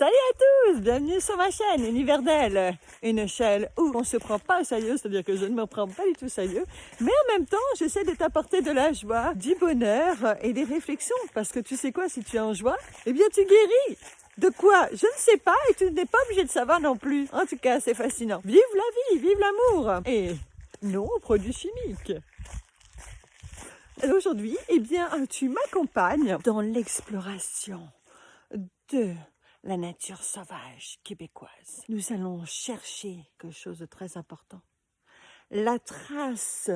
Salut à tous, bienvenue sur ma chaîne Univers d'elle, une chaîne où on se prend pas au sérieux, c'est-à-dire que je ne me prends pas du tout au sérieux, mais en même temps j'essaie de t'apporter de la joie, du bonheur et des réflexions, parce que tu sais quoi, si tu es en joie, eh bien tu guéris. De quoi? Je ne sais pas et tu n'es pas obligé de savoir non plus. En tout cas, c'est fascinant. Vive la vie, vive l'amour et non aux produits chimiques. Aujourd'hui, eh bien, tu m'accompagnes dans l'exploration de la nature sauvage québécoise. Nous allons chercher quelque chose de très important. La trace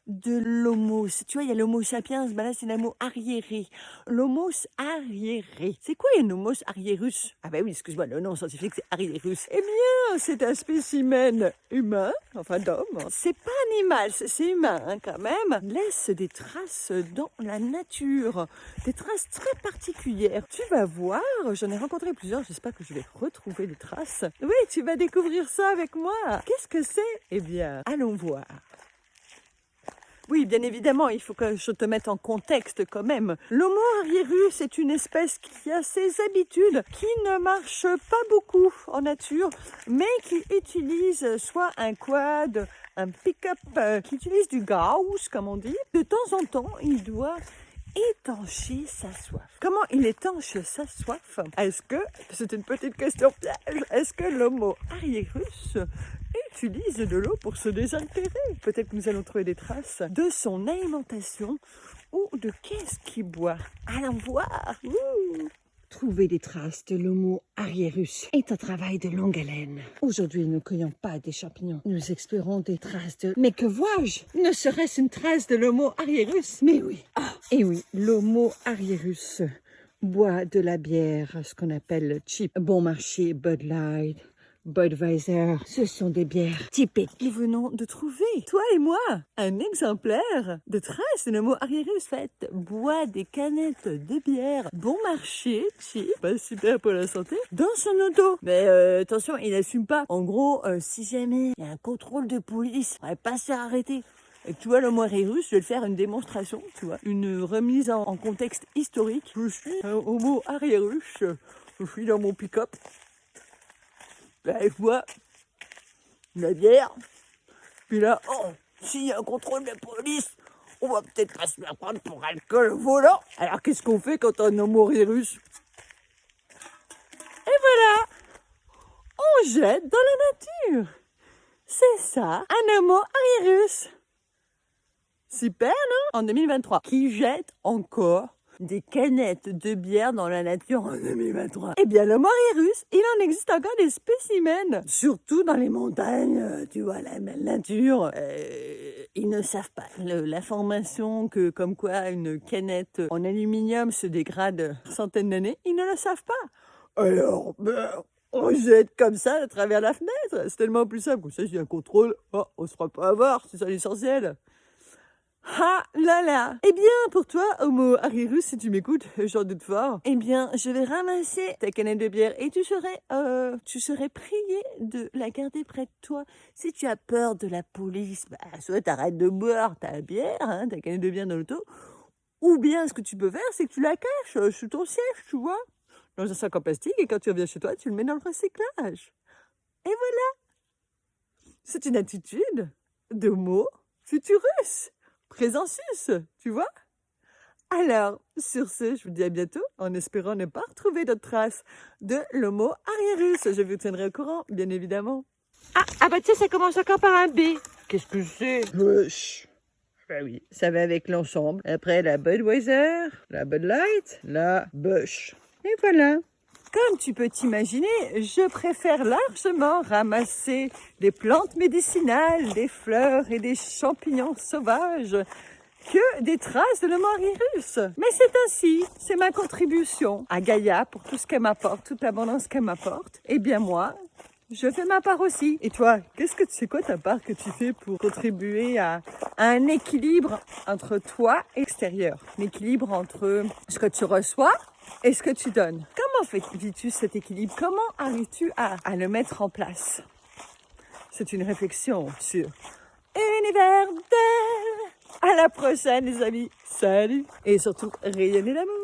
de l'homo, tu vois, il y a l'homo sapiens, ben là c'est l'homo arriéré. L'homo arriéré. C'est quoi un homo arriérus? Ah ben oui, excuse-moi, le nom scientifique c'est arriérus. Eh bien, c'est un spécimen humain, enfin d'homme. C'est pas animal, c'est humain hein, quand même. Laisse des traces dans la nature, des traces très particulières. Tu vas voir, j'en ai rencontré plusieurs, j'espère que je vais retrouver des traces. Oui, tu vas découvrir ça avec moi. Qu'est-ce que c'est? Eh bien, allons voir. Oui, bien évidemment, il faut que je te mette en contexte quand même. L'Homo arriérus est une espèce qui a ses habitudes, qui ne marche pas beaucoup en nature, mais qui utilise soit un quad, un pick-up, qui utilise du Gauss, comme on dit. De temps en temps, il doit étancher sa soif. Comment il étanche sa soif? Est-ce que, c'est une petite question piège, est-ce que l'Homo arriérus utilise de l'eau pour se désaltérer? Peut-être que nous allons trouver des traces de son alimentation ou de qu'est-ce qu'il boit. Allons voir. Trouver des traces de l'Homo arriérus est un travail de longue haleine. Aujourd'hui, nous ne cueillons pas des champignons. Nous explorons des traces de... Mais que vois-je? Ne serait-ce une trace de l'Homo arriérus? Mais oui. Et oui, l'Homo arriérus boit de la bière, ce qu'on appelle le cheap. Bon marché, Bud Light, Budweiser, ce sont des bières typiques. Nous venons de trouver, toi et moi, un exemplaire de trace de l'Homo arriérus. Fait, boit des canettes de bière bon marché, cheap, pas super pour la santé, dans son auto. Mais attention, il n'assume pas. En gros, si jamais il y a un contrôle de police, on va pas se faire arrêter. Et tu vois, l'Homo arriérus, je vais le faire une démonstration, tu vois, une remise en contexte historique. Je suis un Homo arriérus, je suis dans mon pick-up. Là, je bois la bière. Puis là, oh, s'il y a un contrôle de police, on va peut-être pas se faire prendre pour alcool au volant. Alors, qu'est-ce qu'on fait quand on a un Homo arriérus? Et voilà, on jette dans la nature. C'est ça, un Homo arriérus. Super, non? En 2023, qui jette encore des canettes de bière dans la nature en 2023. Eh bien, l'Homo arriérus, il en existe encore des spécimens, surtout dans les montagnes, tu vois, la nature. Ils ne savent pas l'information que, comme quoi, une canette en aluminium se dégrade centaines d'années, ils ne le savent pas. Alors, on jette comme ça à travers la fenêtre. C'est tellement plus simple. Comme ça, s'il y a un contrôle, oh, on ne se fera pas avoir, c'est ça l'essentiel. Ah là là. Eh bien, pour toi, Homo arriérus, si tu m'écoutes, j'en doute fort, eh bien, je vais ramasser ta canette de bière et tu serais prié de la garder près de toi. Si tu as peur de la police, bah, soit t'arrêtes de boire ta bière, hein, ta canette de bière dans l'auto, ou bien ce que tu peux faire, c'est que tu la caches sous ton siège, tu vois, dans un sac en plastique, et quand tu reviens chez toi, tu le mets dans le recyclage. Et voilà. C'est une attitude d'Homo futurus. Présensus, tu vois? Alors, sur ce, je vous dis à bientôt, en espérant ne pas retrouver d'autres traces de l'Homo arriérus. Je vous tiendrai au courant, bien évidemment. Ah bah tiens, ça commence encore par un B. Qu'est-ce que c'est? Bush. Ben oui, ça va avec l'ensemble. Après, la Budweiser, la Bud Light, la Bush. Et voilà. Comme tu peux t'imaginer, je préfère largement ramasser des plantes médicinales, des fleurs et des champignons sauvages que des traces de l'Homo arriérus. Mais c'est ainsi, c'est ma contribution à Gaïa pour tout ce qu'elle m'apporte, toute l'abondance qu'elle m'apporte. Eh bien moi, je fais ma part aussi. Et toi, c'est quoi ta part que tu fais pour contribuer à un équilibre entre toi et l'extérieur? Un équilibre entre ce que tu reçois et ce que tu donnes. Comment vis-tu cet équilibre? Comment arrives-tu à le mettre en place? C'est une réflexion sur Univers d'elle. À la prochaine, les amis. Salut. Et surtout, rayonnez l'amour.